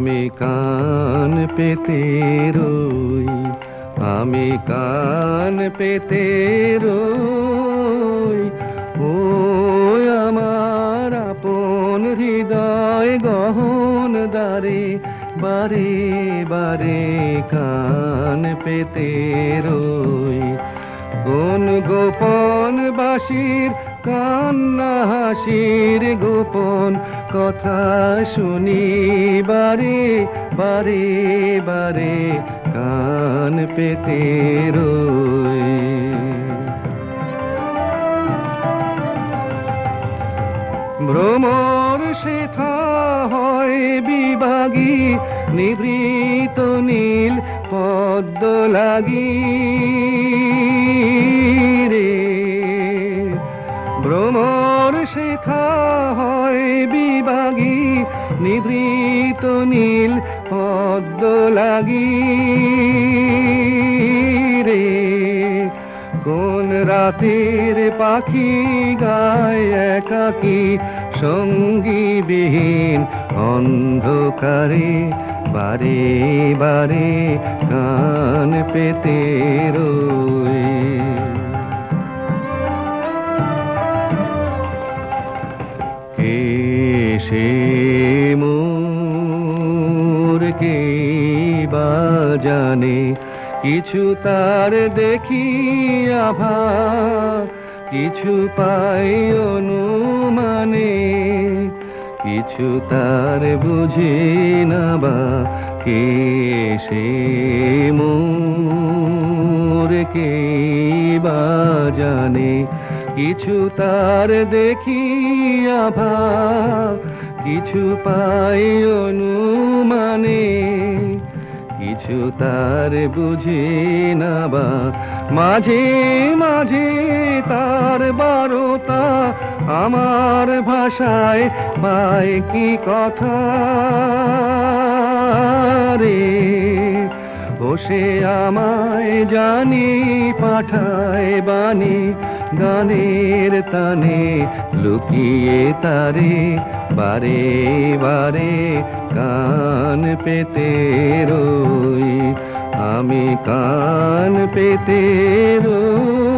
আমি কান পেতে রই, আমি কান পেতে রই। ও আমার আপন হৃদয় গহন দ্বারে, বারে বারে কান পেতে রই। কোন গোপন বাঁশির কান্না হাসির গোপন কথা শুনি, বারে বারে বারে কান পেতে রই। ভ্রমর শেখা হয় বিভাগী, নিভৃত নীল পদ্ম লাগি রে। ভ্রমর শেখা হয় বিভাগী, নিভৃত নীল পদ্ম লাগি রে। কোন রাতের পাখি গায় একাকী, সঙ্গীবিহীন অন্ধকারে, বারে বারে কান পেতে রই। কে সে মোর কে বা জানে, কিছু তার দেখি আভা, কিছু পাই অনুমানে, কিছু তার বুঝি না বা। কে সে মোর কে বা জানে, কিছু তার দেখি আভা, কিছু পাই অনুমানে, কিছু তার বুঝি না বা। মাঝে মাঝে তার বারতা আমার ভাষায় পায় কি কথা রে। ও সে আমায় জানি পাঠায় বাণী, গানের তানে লুকিয়ে তারে, বারে বারে কান পেতে রই, আমি কান পেতে রই।